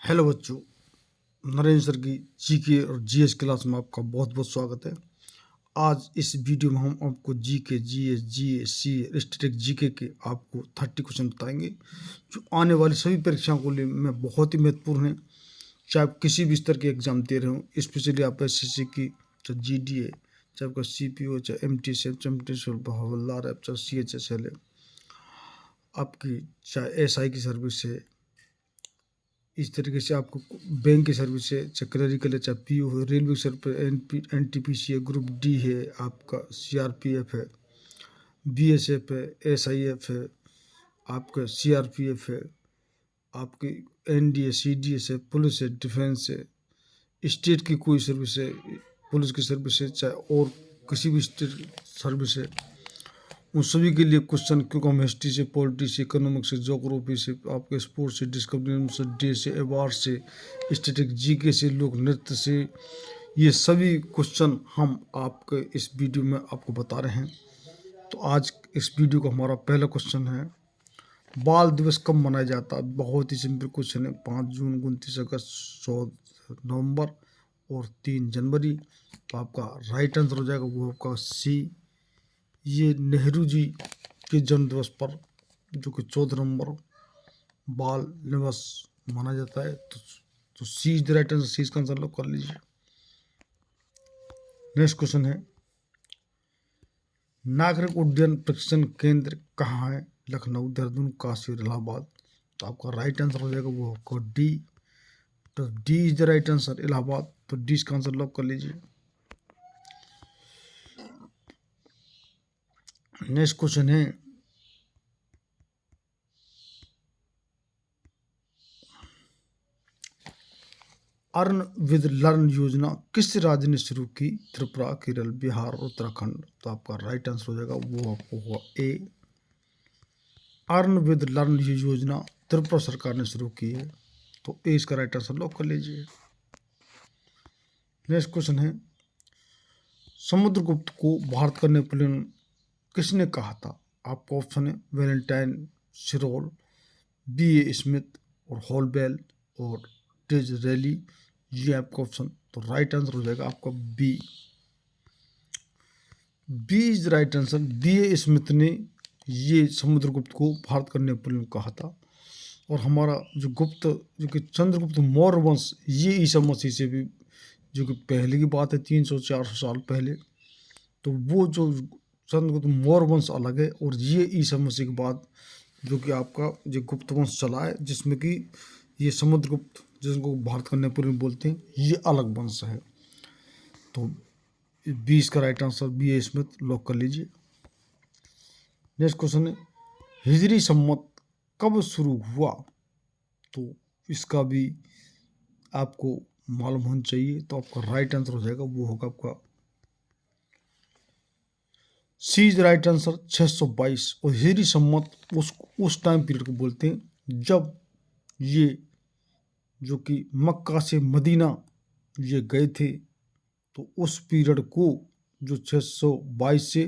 Hello बच्चों, Narendra sir की GK और जीएस क्लास में आपका बहुत बहुत स्वागत है। आज इस वीडियो में हम आपको जीके, जीएस, जीएस, सी, स्टैटिक जीके के आपको 30 क्वेश्चन बताएंगे जो आने वाली सभी परीक्षाओं को लिए में बहुत ही महत्वपूर्ण है। चाहे आप किसी भी स्तर के एग्जाम दे रहे हो, स्पेशली आप एसएससी की, चाहे जीडी है, चाहे आपका सीपीओ, चाहे एमटीएस है, चाहे हवलदार है, चाहे सीएचएसएल है, आपकी चाहे एसआई की सर्विस है, इस तरीके से आपको बैंक की सर्विस है, चाहे क्लरिकल है, चाहे पीओ है, रेलवे सर्विस, एनटीपीसी है, ग्रुप डी है, आपका सीआरपीएफ है, बीएसएफ है, एसआईएफ है, आपका सीआरपीएफ है, आपकी एनडीए, सीडीएस है, पुलिस है, डिफेंस है, स्टेट की कोई सर्विस है, पुलिस की सर्विस है, चाहे और किसी भी स्टेट सर्विस है, उन सभी के लिए क्वेश्चन, क्योंकि हम हिस्ट्री से, पॉलिटी से, इकोनॉमिक्स से, जोग्राफी से, आपके स्पोर्ट्स से, डिस्कवरी से, डे से, अवार्ड से, स्टैटिक जीके से, लोक नृत्य से, ये सभी क्वेश्चन हम आपके इस वीडियो में आपको बता रहे हैं। तो आज इस वीडियो का हमारा पहला क्वेश्चन है, बाल दिवस कब मनाया जाता है? बहुत ही सिंपल क्वेश्चन है। 5 जून, 29 अगस्त, 16 नवंबर और 3 जनवरी। तो आपका राइट आंसर हो जाएगा वो आपका सी। ये नेहरू जी के जन्म दिवस पर, जो कि 14 नवंबर बाल दिवस माना जाता है। तो C is the right answer, सी इसका आंसर लोग कर लीजिए। नेक्स्ट क्वेश्चन है, नागरिक उड्डयन प्रशिक्षण केंद्र कहाँ है? लखनऊ, देहरादून, काशी और इलाहाबाद। तो आपका राइट आंसर हो जाएगा वो आपको डी। तो D is the right answer, Allahabad. तो डी इसका आंसर लॉक कर लीजिए। नेक्स्ट क्वेश्चन है, अर्न विद लर्न योजना किस राज्य ने शुरू की? त्रिपुरा, केरल, बिहार, उत्तराखंड। तो आपका राइट आंसर हो जाएगा वो आपको हुआ ए। अर्न विद लर्न योजना त्रिपुरा सरकार ने शुरू की है। तो ए इसका राइट आंसर लॉक कर लीजिए। नेक्स्ट क्वेश्चन है, समुद्रगुप्त को भारत का नेपोलियन किसने कहा था? आपका ऑप्शन है Valentine Chirol, B A Smith और हॉलबेल और डिज़रेली। ये आपका ऑप्शन। तो राइट आंसर हो जाएगा आपका B. B is right answer. B A Smith ने ये समुद्रगुप्त को भारत का नेपोलियन कहा था। और हमारा जो गुप्त, जो कि चंद्रगुप्त मौर्य वंश, ये ईसा मसीह से भी, जो कि पहले की बात है 300-400 साल पहले, तो वो जो चंद्रगुप्त मौर्य वंश अलग है, और ये ईसा मसीह के बाद जो कि आपका जो गुप्त वंश चला है, जिसमें कि ये समुद्रगुप्त, जिसको भारत का नेपोलियन बोलते हैं, ये अलग वंश है। तो 20 का right answer B A Smith lock कर लीजिए। नेक्स्ट क्वेश्चन है, हिजरी सम्मत कब शुरू हुआ? तो इसका भी आपको मालूम होना चाहिए। तो आपका राइट आंसर हो जाएगा वो होगा आपका सी इज राइट आंसर, 622। और हिजरी सम्मत उस टाइम पीरियड को बोलते हैं जब ये जो कि मक्का से मदीना ये गए थे। तो उस पीरियड को जो 622 से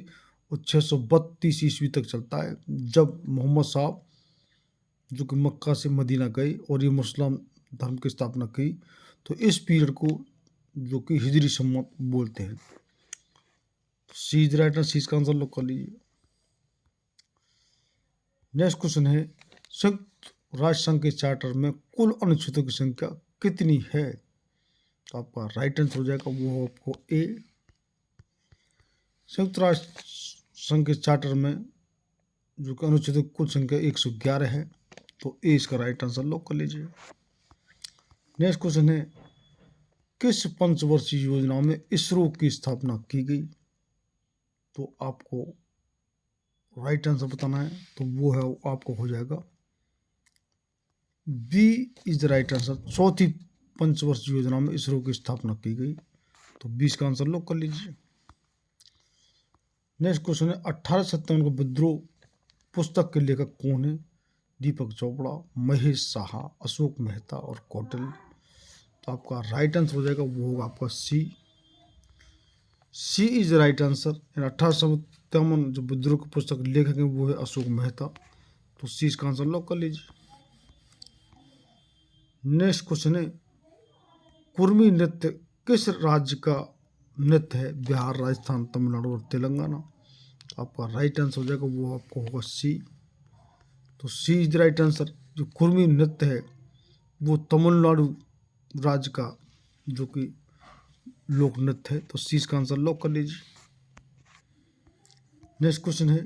और 632 ईस्वी तक चलता है, जब मोहम्मद साहब जो कि मक्का से मदीना गए और ये मुस्लिम धर्म की स्थापना की। तो इस पीरियड को जो कि हिजरी सम्मत बोलते हैं। सी इज राइट आंसर, सी इसका आंसर लोग कर लीजिए। नेक्स्ट क्वेश्चन है, संयुक्त राष्ट्र संघ के चार्टर में कुल अनुच्छेदों की संख्या कितनी है? तो आपका राइट आंसर हो जाएगा वो आपको ए। संयुक्त राष्ट्र संघ के चार्टर में जो कि अनुच्छेदों की कुल संख्या 111 है। तो ए इसका राइट आंसर लॉक कर लीजिए। नेक्स्ट क्वेश्चन है, किस पंचवर्षीय योजना में इसरो की स्थापना की गई? तो आपको राइट आंसर बताना है। तो वो है आपको हो जाएगा B is the right answer. चौथी पंचवर्षीय योजना में इसरो की स्थापना की गई। तो 20 का आंसर लॉक कर लीजिए। नेक्स्ट क्वेश्चन है, 1857 का विद्रोह पुस्तक के लेखक कौन है? दीपक चोपड़ा, महेश साहा, अशोक मेहता और कौटिल्य। तो आपका राइट आंसर हो जाएगा वो होगा आपका सी। सी इज राइट आंसर। 1857 जो विद्रोह की पुस्तक लेखक है वो है अशोक मेहता। तो सी इसका आंसर लॉक कर लीजिए। नेक्स्ट क्वेश्चन है, कुर्मी नृत्य किस राज्य का नृत्य है? बिहार, राजस्थान, तमिलनाडु और तेलंगाना। तो आपका राइट आंसर हो जाएगा वो आपको होगा सी। तो C is the right answer. जो कुर्मी नृत्य है वो तमिलनाडु राज्य का जो कि लोक नृत्य है। तो सी इसका आंसर लॉक कर लीजिए। नेक्स्ट क्वेश्चन है,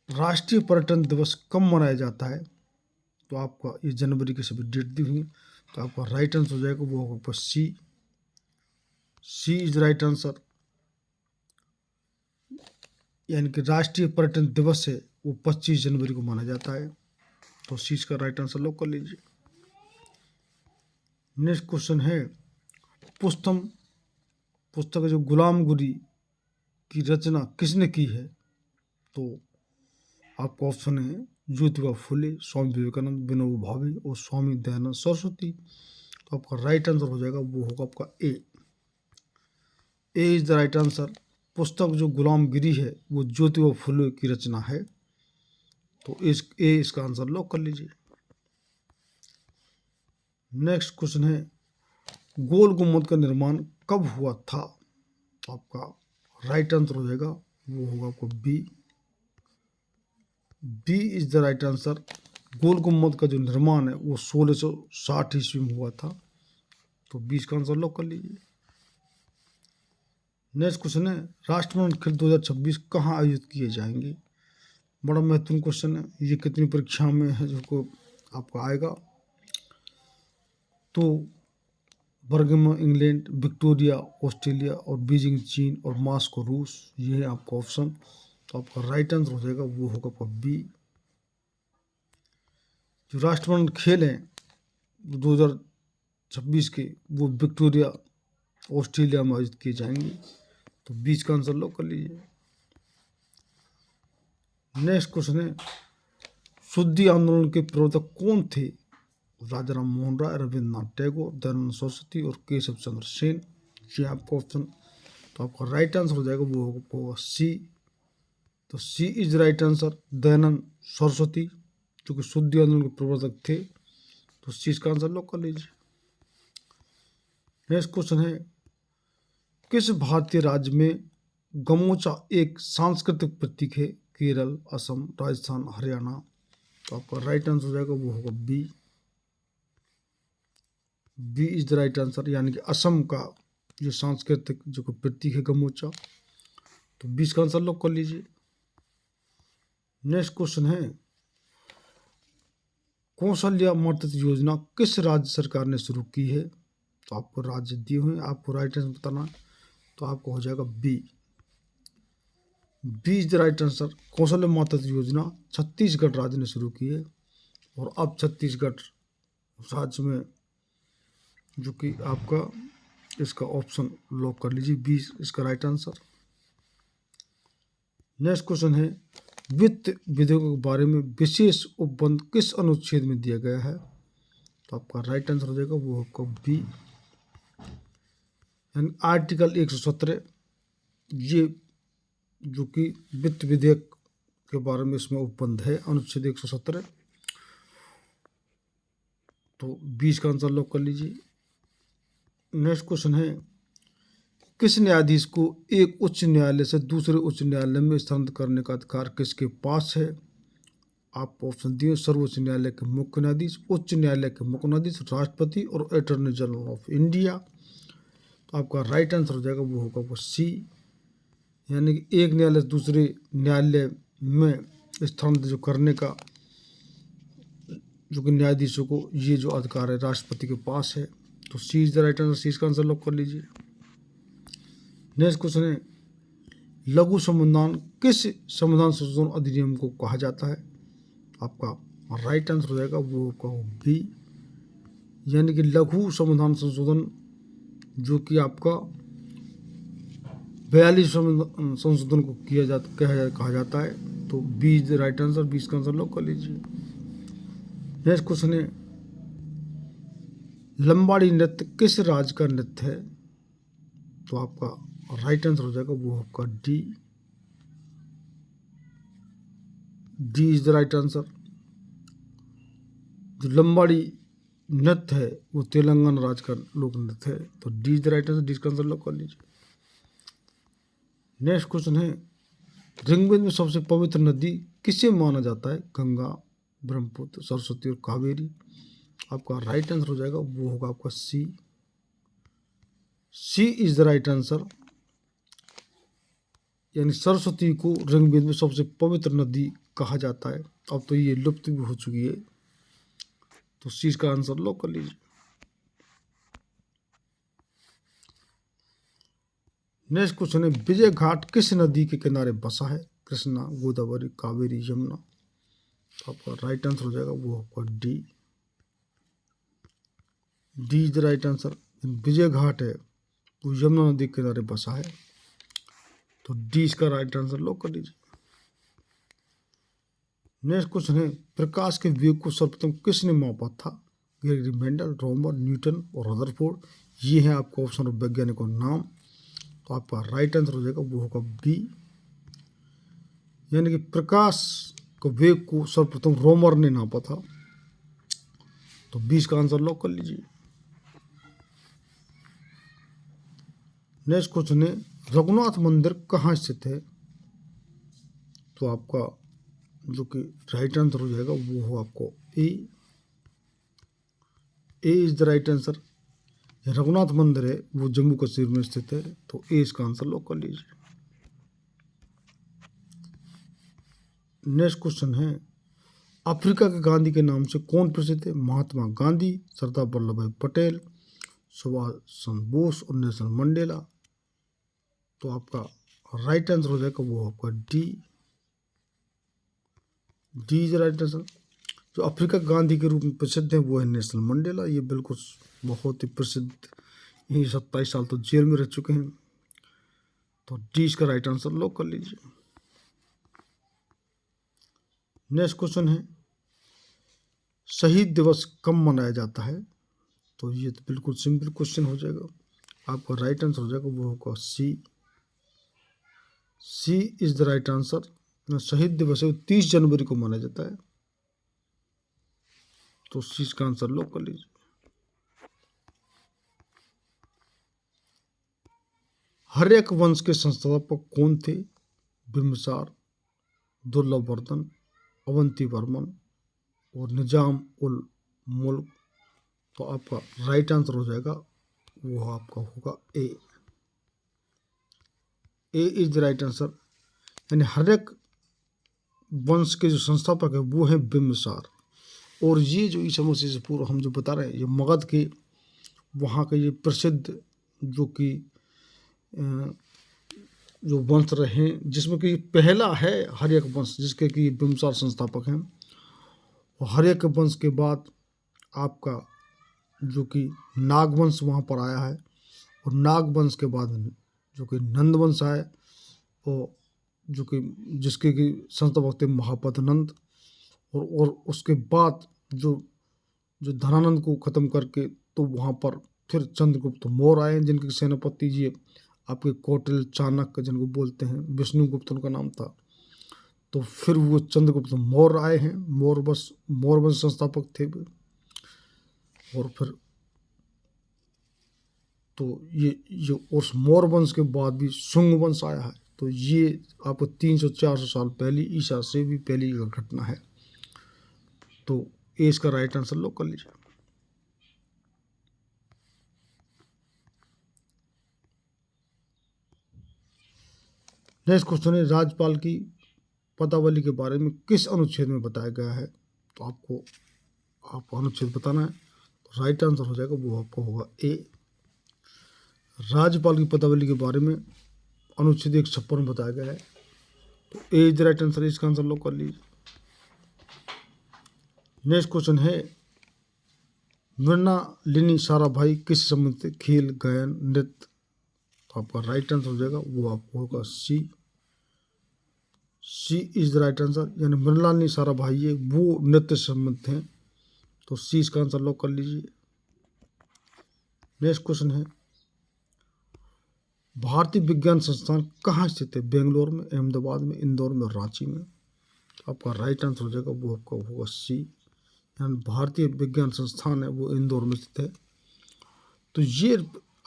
राष्ट्रीय पर्यटन दिवस कब मनाया जाता है? तो आपका ये जनवरी की सभी डेट दी हुई है। तो आपका राइट आंसर हो जाएगा वो होगा सी। सी इज राइट आंसर। यानी कि राष्ट्रीय पर्यटन दिवस है वो 25 जनवरी को माना जाता है। तो सी इसका राइट आंसर लॉक कर लीजिए। नेक्स्ट क्वेश्चन है, पुस्तक जो गुलाम गिरी की रचना किसने की है? तो आपका ऑप्शन है ज्योतिबा फुले, स्वामी विवेकानंद, विनोबा भावे और स्वामी दयानंद सरस्वती। तो आपका राइट आंसर हो जाएगा वो होगा आपका ए। A is the right answer. पुस्तक जो गुलाम गिरी है वो ज्योतिबा फुले की रचना है। तो इसका आंसर लॉक कर लीजिए। नेक्स्ट क्वेश्चन है, गोल गुम्बद का निर्माण कब हुआ था? तो आपका राइट आंसर हो जाएगा वो होगा आपको B. B is the right answer. Gol Gumbaz का जो निर्माण है वो 1660 ईस्वी में हुआ था। तो 20 का आंसर लॉक कर लीजिए। नेक्स्ट क्वेश्चन है, राष्ट्रमंडल खेल 2026 कहाँ आयोजित किए जाएंगे? बड़ा महत्वपूर्ण क्वेश्चन है ये, कितनी परीक्षा में है जो आपका आएगा। तो बर्मिंघम इंग्लैंड, विक्टोरिया ऑस्ट्रेलिया और बीजिंग चीन और मॉस्को रूस, ये है आपका ऑप्शन। तो आपका राइट आंसर हो जाएगा वो होगा आपका बी। जो राष्ट्रमंडल खेल हैं 2026 के वो विक्टोरिया ऑस्ट्रेलिया में आयोजित किए जाएंगे। तो 20 का आंसर लॉक कर लीजिए। नेक्स्ट क्वेश्चन है, शुद्धि आंदोलन के प्रवर्तक कौन थे? राजा राम मोहन राय, रविन्द्रनाथ टैगोर, दयानंद सरस्वती और केशव चंद्र सेन, ये आपका ऑप्शन। तो आपका राइट आंसर हो जाएगा वो होगा सी। तो C is right answer. Dayanand Saraswati जो कि शुद्धि आंदोलन के प्रवर्तक थे। तो सी इसका आंसर लॉक कर लीजिए। नेक्स्ट क्वेश्चन है, किस भारतीय राज्य में गमोचा एक सांस्कृतिक प्रतीक है? केरल, असम, राजस्थान, हरियाणा। तो आपका राइट आंसर हो जाएगा वो होगा B. B is the right answer. यानी कि असम का जो सांस्कृतिक जो प्रतीक है गमोचा। तो 20 का आंसर लॉक कर लीजिए। नेक्स्ट क्वेश्चन है, कौशल्या मातृत्व योजना किस राज्य सरकार ने शुरू की है? तो आपको राज्य दिए हुए हैं, आपको राइट आंसर बताना। तो आपको हो जाएगा B. B is the right answer. Kaushalya मातृत्व योजना छत्तीसगढ़ राज्य ने शुरू की है। और अब छत्तीसगढ़ राज्य में जो कि आपका इसका ऑप्शन लॉक कर लीजिए, बी इसका राइट आंसर। नेक्स्ट क्वेश्चन है, वित्त विधेयकों के बारे में विशेष उपबंध किस अनुच्छेद में दिया गया है? तो आपका राइट आंसर हो जाएगा वो आपका बी, यानी आर्टिकल 117। ये जो कि वित्त विधेयक के बारे में इसमें उपबंध है, अनुच्छेद 117। तो 20 का आंसर लॉक कर लीजिए। नेक्स्ट क्वेश्चन है, किस न्यायाधीश को एक उच्च न्यायालय से दूसरे उच्च न्यायालय में स्थानांतरित करने का अधिकार किसके पास है? आप ऑप्शन दिए, सर्वोच्च न्यायालय के मुख्य न्यायाधीश, उच्च न्यायालय के मुख्य न्यायाधीश, राष्ट्रपति और अटॉर्नी जनरल ऑफ इंडिया। तो आपका राइट आंसर हो जाएगा वो होगा वो सी। यानी कि एक न्यायालय से दूसरे न्यायालय में स्थानांतरित जो करने का जो कि न्यायाधीशों को ये जो अधिकार है राष्ट्रपति के पास है। तो C is the right answer. सी इसका आंसर लॉक कर लीजिए। नेक्स्ट क्वेश्चन है, लघु संविधान किस संविधान संशोधन अधिनियम को कहा जाता है? आपका राइट आंसर हो जाएगा वो आपका बी, यानी कि लघु संविधान संशोधन जो कि आपका 42 संशोधन को कहा जाता है। तो B is the right answer. 20 का आंसर लॉक कर लीजिए। नेक्स्ट क्वेश्चन है, लंबाड़ी नृत्य किस राज्य का नृत्य है? तो आपका राइट आंसर हो जाएगा वो आपका D. D is the right answer. जो लंबाड़ी नृत्य है वो तेलंगाना राज्य का लोक नृत्य है। तो D is the right answer, D का आंसर लॉक कर लीजिए। नेक्स्ट क्वेश्चन है, ऋग्वेद में सबसे पवित्र नदी किसे माना जाता है? गंगा, ब्रह्मपुत्र, सरस्वती और कावेरी। आपका राइट आंसर हो जाएगा वो होगा आपका सी। सी इज द राइट आंसर, यानी सरस्वती को ऋग्वेद में सबसे पवित्र नदी कहा जाता है। अब तो ये लुप्त भी हो चुकी है, तो सी का आंसर लॉक कर लीजिए। नेक्स्ट क्वेश्चन है, विजय घाट किस नदी के किनारे बसा है? कृष्णा, गोदावरी, कावेरी, यमुना। तो आपका राइट आंसर हो जाएगा वो आपका D. D is the right answer. Vijay Ghat है वो यमुना नदी के किनारे बसा है, तो डी इसका राइट आंसर लॉक कर लीजिए। नेक्स्ट क्वेश्चन है, प्रकाश के वेग को सर्वप्रथम किसने मापा था? ग्रेगरी मेंडल, रोमर, न्यूटन और रदरफोर्ड। ये है आपका ऑप्शन ऑफ वैज्ञानिकों का नाम। तो आपका राइट आंसर हो जाएगा वो होगा बी, यानी कि प्रकाश के वेग को सर्वप्रथम रोमर ने नापा था। तो 20 का आंसर लॉक कर लीजिए। नेक्स्ट क्वेश्चन है, रघुनाथ मंदिर कहाँ स्थित है? तो आपका जो कि राइट आंसर हो जाएगा वो हो आपको A. A is the right answer. Raghunath Mandir है वो जम्मू कश्मीर में स्थित है, तो ए इसका आंसर लॉक कर लीजिए। नेक्स्ट क्वेश्चन है, अफ्रीका के गांधी के नाम से कौन प्रसिद्ध है? महात्मा गांधी, सरदार वल्लभ भाई पटेल, सुभाष चंद्र बोस और नेल्सन मंडेला। तो आपका राइट आंसर हो जाएगा वो आपका D. D is right answer. जो अफ्रीका गांधी के रूप में प्रसिद्ध है वो है नेल्सन मंडेला। ये बिल्कुल बहुत ही प्रसिद्ध, यही 27 साल तो जेल में रह चुके हैं। तो डी इसका राइट आंसर लॉक कर लीजिए। नेक्स्ट क्वेश्चन है, शहीद दिवस कब मनाया जाता है? तो ये तो बिल्कुल सिंपल क्वेश्चन हो जाएगा। आपका राइट आंसर हो जाएगा वो होगा सी। सी इज द राइट आंसर। शहीद दिवस है 30 जनवरी को मनाया जाता है, तो सी का आंसर लॉक कर लीजिए। हर्यक वंश के संस्थापक कौन थे? बिंबिसार, दुर्लभवर्धन, अवंती वर्मन और निजाम उल मुल्क। तो आपका राइट आंसर हो जाएगा वो आपका होगा ए। A is the right answer, यानी हर्यक वंश के जो संस्थापक है वो है बिंबिसार। और ये जो ईसा मसीह से पूर्व हम जो बता रहे हैं, ये मगध के वहाँ के ये प्रसिद्ध जो कि जो वंश रहे, जिसमें कि पहला है हर्यक वंश, जिसके कि बिंबिसार संस्थापक हैं। और हर्यक वंश के बाद आपका जो कि नागवंश वहाँ पर आया है, और नागवंश के बाद जो कि नंदवंश आया, और जो कि जिसके कि संस्थापक थे महापतनंद। और उसके बाद जो जो धनानंद को ख़त्म करके तो वहाँ पर फिर चंद्रगुप्त मौर्य आए, जिनके सेनापति जी आपके कौटिल्य, चाणक्य जिनको बोलते हैं, विष्णुगुप्त उनका नाम था। तो फिर वो चंद्रगुप्त मौर्य आए हैं, मौर्य वंश संस्थापक थे। और फिर तो ये जो उस मौर्य वंश के बाद भी शुंग वंश आया है। तो ये आपको 300-400 साल पहले, ईसा से भी पहले का घटना है। तो ए इसका राइट आंसर लॉक कर लीजिए। नेक्स्ट क्वेश्चन है, राज्यपाल की पदावली के बारे में किस अनुच्छेद में बताया गया है? तो आपको अनुच्छेद बताना है। तो राइट आंसर हो जाएगा वो आपको होगा ए। राज्यपाल की पदावली के बारे में अनुच्छेद 156 में बताया गया है, तो ए इज द राइट आंसर। इसका आंसर लॉक कर लीजिए। नेक्स्ट क्वेश्चन है, मृणालिनी साराभाई किस संबंध से? खेल, गायन, नृत्य। तो आपका राइट आंसर हो जाएगा वो आपको होगा सी। सी इज द राइट आंसर, यानी मृणालिनी साराभाई ये वो नृत्य से संबंधित हैं। तो सी इसका आंसर लॉक कर लीजिए। नेक्स्ट क्वेश्चन है, भारतीय विज्ञान संस्थान कहाँ स्थित है? बेंगलोर में, अहमदाबाद में, इंदौर में और रांची में। आपका राइट आंसर हो जाएगा वो आपका होगा सी। यानी भारतीय विज्ञान संस्थान है वो इंदौर में स्थित है। तो ये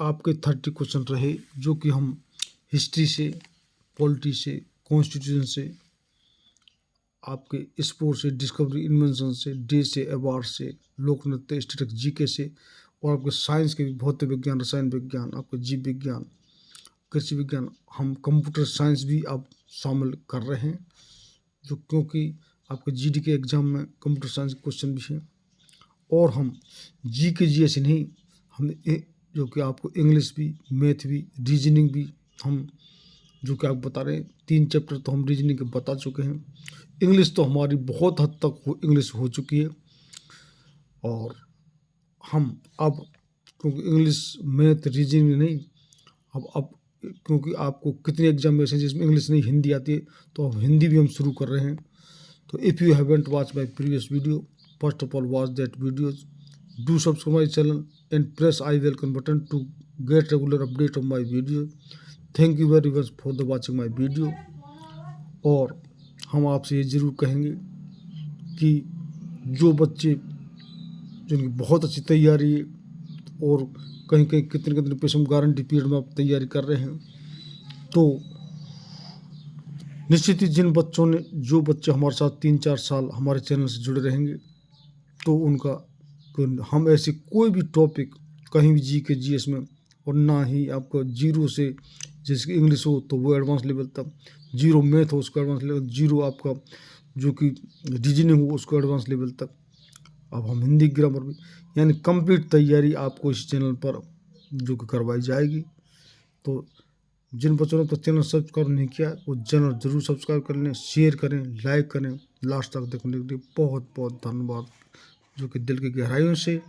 आपके 30 क्वेश्चन रहे जो कि हम हिस्ट्री से, पॉलिटी से, कॉन्स्टिट्यूशन से, आपके स्पोर्ट्स से, डिस्कवरी इन्वेंशन से, डे से, अवार्ड से, लोक नृत्य, स्टैटिस्टिक्स, जीके से, और आपके साइंस के भी भौतिक विज्ञान, रसायन विज्ञान, आपके जीव विज्ञान, कृषि विज्ञान, हम कंप्यूटर साइंस भी अब शामिल कर रहे हैं जो क्योंकि आपके जीडी के एग्ज़ाम में कंप्यूटर साइंस के क्वेश्चन भी हैं। और हम जी के जी ऐसे नहीं, हम जो कि आपको इंग्लिश भी, मैथ भी, रीजनिंग भी हम जो कि आप बता रहे हैं 3 चैप्टर तो हम रीजनिंग के बता चुके हैं। इंग्लिश तो हमारी बहुत हद तक इंग्लिश हो चुकी है। और हम अब क्योंकि इंग्लिश, मैथ, रीजनिंग नहीं, अब क्योंकि आपको कितने एग्जाम ऐसे हैं जिसमें इंग्लिश नहीं हिंदी आती है, तो अब हिंदी भी हम शुरू कर रहे हैं। तो if you haven't watch my previous video, first of all watch that videos, do subscribe my channel and press I welcome button to get regular update of my video. Thank you very much for the watching my video. और हम आपसे ये ज़रूर कहेंगे कि जो बच्चे जिनकी बहुत अच्छी तैयारी है और कहीं कहीं कितने कितने पेशेंट गारंटी पीरियड में आप तैयारी कर रहे हैं, तो निश्चित ही जो बच्चे हमारे साथ 3-4 साल हमारे चैनल से जुड़े रहेंगे तो उनका हम ऐसे कोई भी टॉपिक कहीं भी जी के जीएस में, और ना ही आपको जीरो से जैसे कि इंग्लिश हो तो वो एडवांस लेवल तक, जीरो मैथ हो उसको एडवांस लेवल, जीरो आपका जो कि रीजनिंग हो उसको एडवांस लेवल तक, अब हम हिंदी ग्रामर भी, यानी कंप्लीट तैयारी आपको इस चैनल पर जो कि करवाई जाएगी। तो जिन बच्चों ने तो चैनल सब्सक्राइब नहीं किया वो चैनल जरूर सब्सक्राइब कर लें, शेयर करें, लाइक करें। लास्ट तक देखने के लिए बहुत बहुत धन्यवाद जो कि दिल की गहराइयों से